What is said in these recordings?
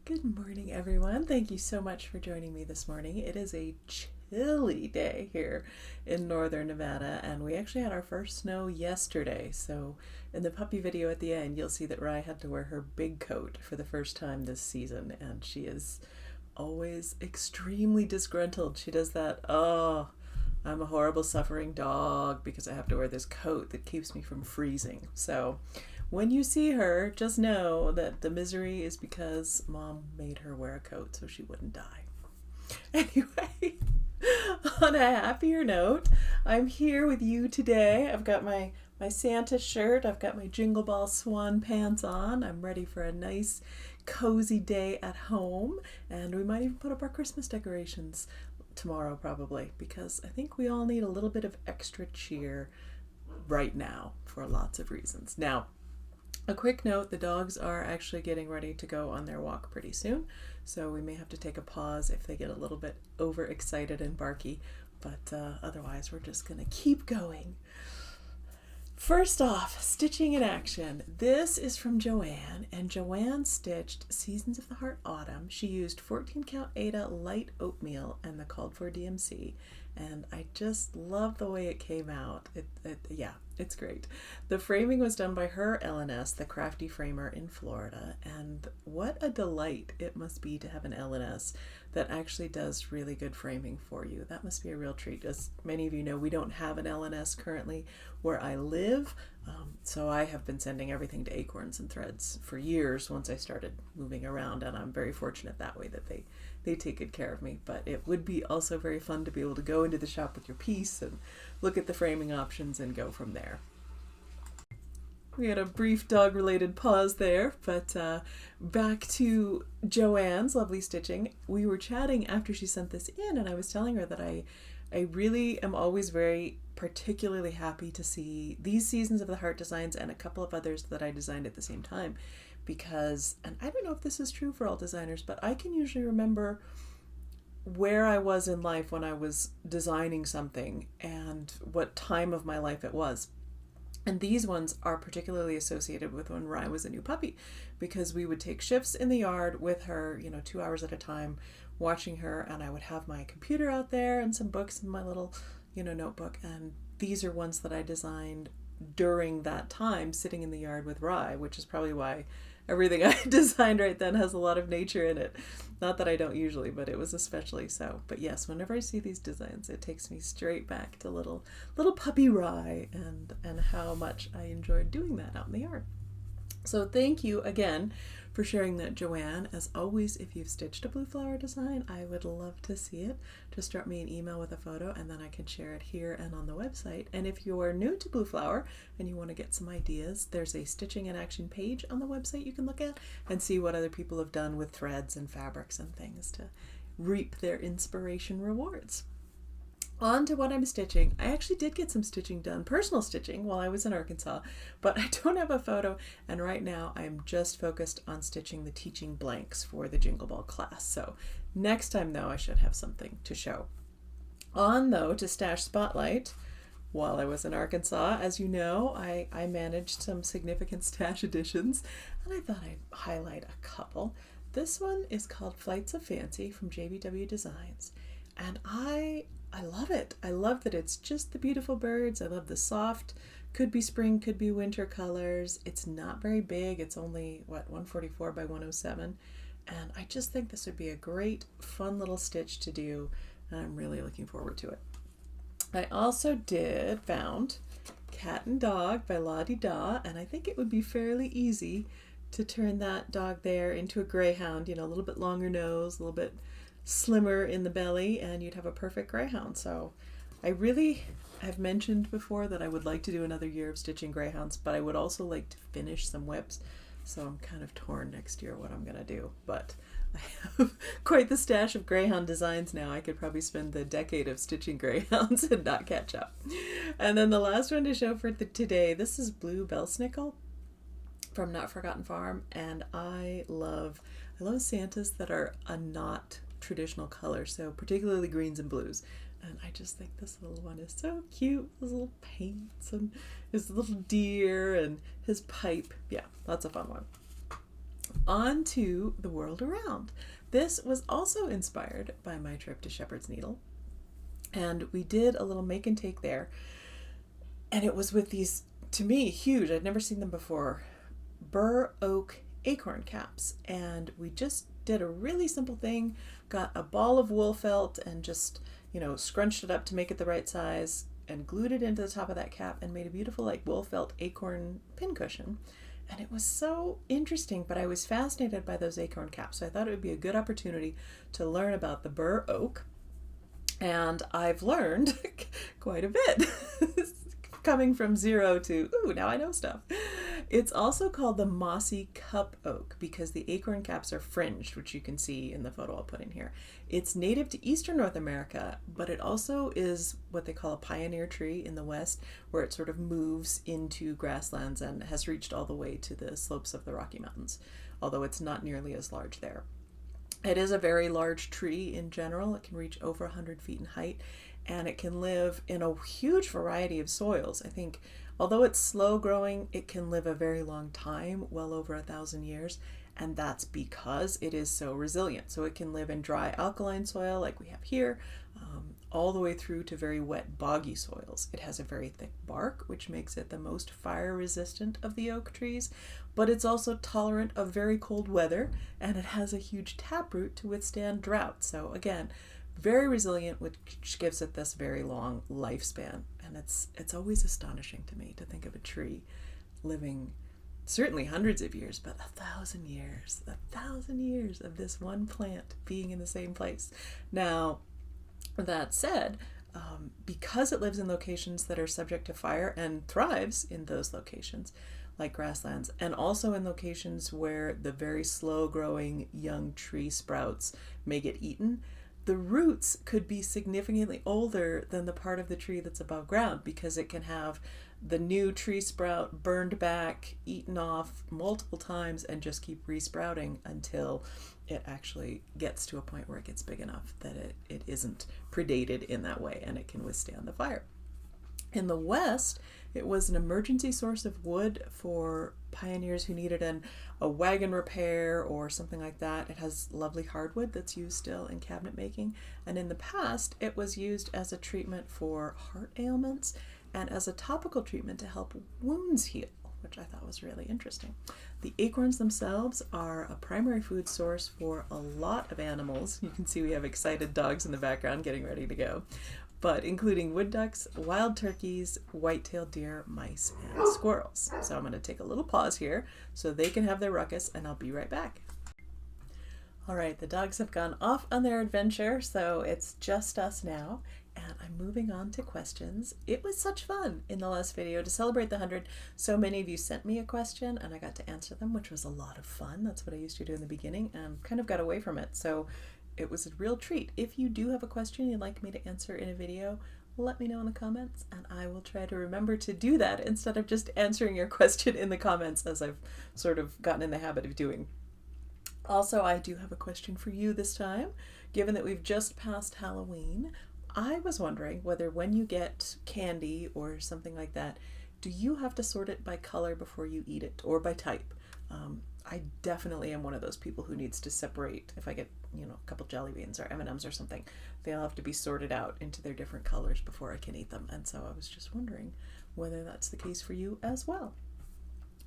Good morning, everyone. Thank you so much for joining me this morning. It is a chilly day here in northern Nevada, and we actually had our first snow yesterday. So in the puppy video at the end, you'll see that Rye had to wear her big coat for the first time this season, and she is always extremely disgruntled. She does that, oh, I'm a horrible suffering dog because I have to wear this coat that keeps me from freezing. So when you see her, just know that the misery is because Mom made her wear a coat so she wouldn't die. Anyway, on a happier note, I'm here with you today. I've got my Santa shirt, I've got my Jingle Ball Swan pants on. I'm ready for a nice cozy day at home, and we might even put up our Christmas decorations tomorrow probably, because I think we all need a little bit of extra cheer right now for lots of reasons. Now, a quick note, the dogs are actually getting ready to go on their walk pretty soon, so we may have to take a pause if they get a little bit overexcited and barky, but otherwise we're just going to keep going. First off, stitching in action. This is from Joann, and Joann stitched Seasons of the Heart Autumn. She used 14 count Aida Light Oatmeal and the called for DMC, and I just love the way it came out. It's great. The framing was done by her L&S, the crafty framer in Florida, and what a delight it must be to have an L&S that actually does really good framing for you. That must be a real treat. As many of you know, we don't have an L&S currently where I live, so I have been sending everything to Acorns and Threads for years once I started moving around, and I'm very fortunate that way that they take good care of me. But it would be also very fun to be able to go into the shop with your piece and look at the framing options and go from there. We had a brief dog-related pause there, but back to Joann's lovely stitching. We were chatting after she sent this in, and I was telling her that I really am always very particularly happy to see these Seasons of the Heart designs and a couple of others that I designed at the same time, because, and I don't know if this is true for all designers, but I can usually remember where I was in life when I was designing something and what time of my life it was. And these ones are particularly associated with when Rye was a new puppy, because we would take shifts in the yard with her, 2 hours at a time, watching her, and I would have my computer out there and some books in my little, notebook. And these are ones that I designed during that time, sitting in the yard with Rye, which is probably why everything I designed right then has a lot of nature in it. Not that I don't usually, but it was especially so. But yes, whenever I see these designs, it takes me straight back to little puppy Rye and how much I enjoyed doing that out in the yard. So thank you again for sharing that, Joann. As always, if you've stitched a blue flower design, I would love to see it. Just drop me an email with a photo and then I can share it here and on the website. And if you're new to blue flower and you want to get some ideas, there's a stitching in action page on the website you can look at and see what other people have done with threads and fabrics and things to reap their inspiration rewards. On to what I'm stitching. I actually did get some stitching done, personal stitching, while I was in Arkansas, but I don't have a photo, and right now I'm just focused on stitching the teaching blanks for the Jingle Ball class. So next time, though, I should have something to show. On, though, to Stash Spotlight. While I was in Arkansas, as you know, I managed some significant stash additions, and I thought I'd highlight a couple. This one is called Flights of Fancy from JBW Designs, and I love it. I love that it's just the beautiful birds. I love the soft, could be spring, could be winter colors. It's not very big. It's only, 144 by 107. And I just think this would be a great, fun little stitch to do. And I'm really looking forward to it. I also found Cat and Dog by La Di Da, and I think it would be fairly easy to turn that dog there into a greyhound, a little bit longer nose, a little bit slimmer in the belly, and you'd have a perfect greyhound. So I've mentioned before that I would like to do another year of stitching greyhounds, but I would also like to finish some whips. So I'm kind of torn next year what I'm going to do. But I have quite the stash of greyhound designs now. I could probably spend the decade of stitching greyhounds and not catch up. And then the last one to show for today, this is Blue Belsnickle from Notforgotten Farm, and I love Santas that are a not traditional color, so particularly greens and blues, and I just think this little one is so cute. His little paints and his little deer and his pipe. Yeah, that's a fun one. on to the world around. This was also inspired by my trip to Shepherd's Needle, and we did a little make and take there, and it was with these, to me, huge, I'd never seen them before, Bur Oak acorn caps. And we just did a really simple thing, got a ball of wool felt and just, scrunched it up to make it the right size and glued it into the top of that cap and made a beautiful like wool felt acorn pincushion. And it was so interesting, but I was fascinated by those acorn caps. So I thought it would be a good opportunity to learn about the Bur Oak. And I've learned quite a bit. Coming from zero to, ooh, now I know stuff. It's also called the mossy cup oak because the acorn caps are fringed, which you can see in the photo I'll put in here. It's native to eastern North America, but it also is what they call a pioneer tree in the West, where it sort of moves into grasslands and has reached all the way to the slopes of the Rocky Mountains, although it's not nearly as large there. It is a very large tree in general. It can reach over 100 feet in height, and it can live in a huge variety of soils. I think although it's slow growing, it can live a very long time, well over 1,000 years, and that's because it is so resilient. So it can live in dry alkaline soil like we have here, all the way through to very wet boggy soils. It has a very thick bark, which makes it the most fire resistant of the oak trees, but it's also tolerant of very cold weather, and it has a huge taproot to withstand drought. So again, very resilient, which gives it this very long lifespan. And it's always astonishing to me to think of a tree living certainly hundreds of years, but 1,000 years of this one plant being in the same place. Now, that said, because it lives in locations that are subject to fire and thrives in those locations, like grasslands, and also in locations where the very slow growing young tree sprouts may get eaten, the roots could be significantly older than the part of the tree that's above ground, because it can have the new tree sprout burned back, eaten off multiple times, and just keep resprouting until it actually gets to a point where it gets big enough that it isn't predated in that way and it can withstand the fire. In the West, it was an emergency source of wood for pioneers who needed a wagon repair or something like that. It has lovely hardwood that's used still in cabinet making. And in the past, it was used as a treatment for heart ailments and as a topical treatment to help wounds heal, which I thought was really interesting. The acorns themselves are a primary food source for a lot of animals. You can see we have excited dogs in the background getting ready to go, but including wood ducks, wild turkeys, white-tailed deer, mice, and squirrels. So I'm going to take a little pause here so they can have their ruckus, and I'll be right back. All right, the dogs have gone off on their adventure, so it's just us now, and I'm moving on to questions. It was such fun in the last video to celebrate the 100. So many of you sent me a question, and I got to answer them, which was a lot of fun. That's what I used to do in the beginning, and kind of got away from it. So it was a real treat. If you do have a question you'd like me to answer in a video, let me know in the comments, and I will try to remember to do that instead of just answering your question in the comments, as I've sort of gotten in the habit of doing. Also, I do have a question for you this time. Given that we've just passed Halloween, I was wondering whether when you get candy or something like that, do you have to sort it by color before you eat it, or by type? I definitely am one of those people who needs to separate. If I get, a couple jelly beans or M&Ms or something, they'll have to be sorted out into their different colors before I can eat them. And so I was just wondering whether that's the case for you as well.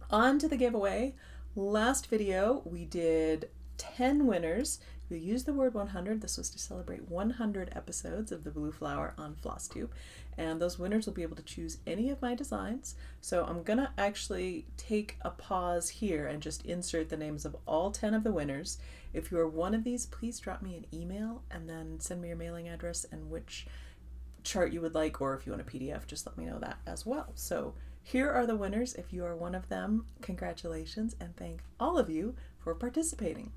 On to the giveaway. Last video, we did 10 winners who used the word 100. This was to celebrate 100 episodes of The Blue Flower on Flosstube. And those winners will be able to choose any of my designs. So I'm going to actually take a pause here and just insert the names of all 10 of the winners. If you are one of these, please drop me an email and then send me your mailing address and which chart you would like, or if you want a PDF, just let me know that as well. So here are the winners. If you are one of them, congratulations, and thank all of you for participating.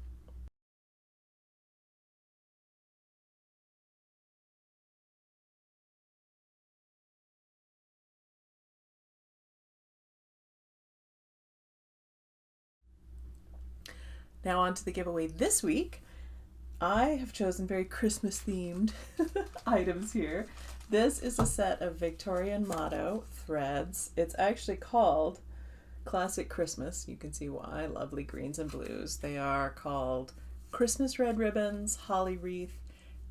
Now on to the giveaway this week. I have chosen very Christmas themed items here. This is a set of Victorian motto threads. It's actually called classic Christmas. You can see why. Lovely greens and blues. They are called Christmas red ribbons, holly wreath,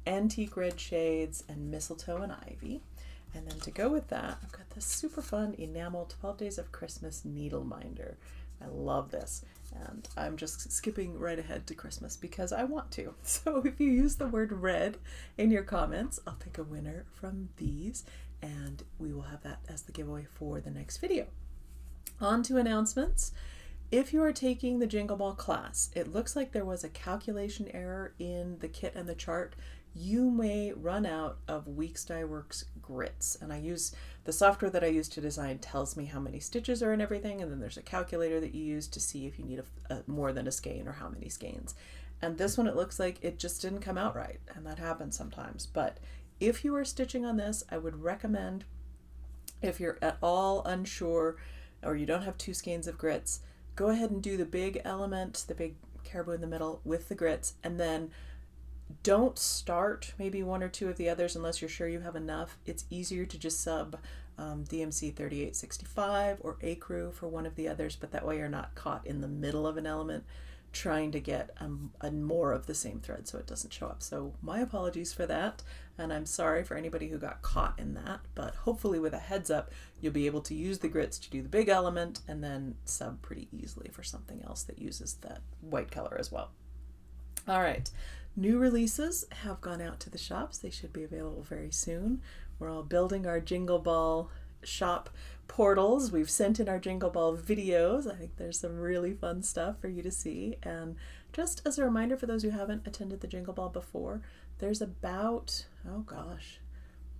antique red shades, and mistletoe and ivy. And then to go with that, I've got this super fun enamel 12 Days of Christmas needle minder. I love this. And I'm just skipping right ahead to Christmas because I want to. So if you use the word red in your comments, I'll pick a winner from these, and we will have that as the giveaway for the next video. On to announcements. If you are taking the Jingle Ball class, it looks like there was a calculation error in the kit and the chart. You may run out of Weeks Dye Works grits, and I use the software that I use to design tells me how many stitches are in everything, and then there's a calculator that you use to see if you need more than a skein or how many skeins. And this one, it looks like it just didn't come out right, and that happens sometimes. But if you are stitching on this, I would recommend, if you're at all unsure or you don't have 2 skeins of grits, go ahead and do the big element, the big caribou in the middle with the grits, and then don't start maybe 1 or 2 of the others unless you're sure you have enough. It's easier to just sub DMC 3865 or Acrew for one of the others, but that way you're not caught in the middle of an element trying to get more of the same thread so it doesn't show up. So my apologies for that, and I'm sorry for anybody who got caught in that, but hopefully with a heads up you'll be able to use the grits to do the big element and then sub pretty easily for something else that uses that white color as well. All right, new releases have gone out to the shops. They should be available very soon. We're all building our Jingle Ball shop portals. We've sent in our Jingle Ball videos. I think there's some really fun stuff for you to see. And just as a reminder for those who haven't attended the Jingle Ball before, there's about, oh gosh,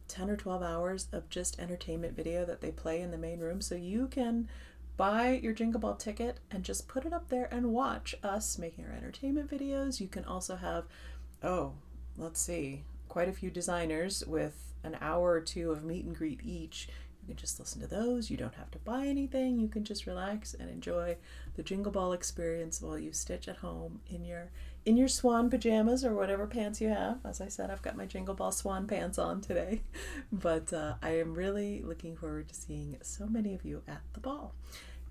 10 or 12 hours of just entertainment video that they play in the main room. So you can buy your Jingle Ball ticket and just put it up there and watch us making our entertainment videos. You can also have, let's see, quite a few designers with an hour or 2 of meet and greet each. You can just listen to those. You don't have to buy anything. You can just relax and enjoy the Jingle Ball experience while you stitch at home in your swan pajamas or whatever pants you have. As I said, I've got my Jingle Ball swan pants on today, but I am really looking forward to seeing so many of you at the ball.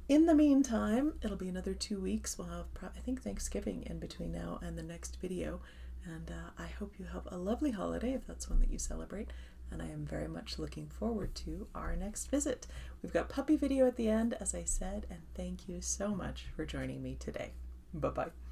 In the meantime, it'll be another 2 weeks. We'll have, I think, Thanksgiving in between now and the next video. And I hope you have a lovely holiday if that's one that you celebrate. And I am very much looking forward to our next visit. We've got puppy video at the end, as I said, and thank you so much for joining me today. Bye-bye.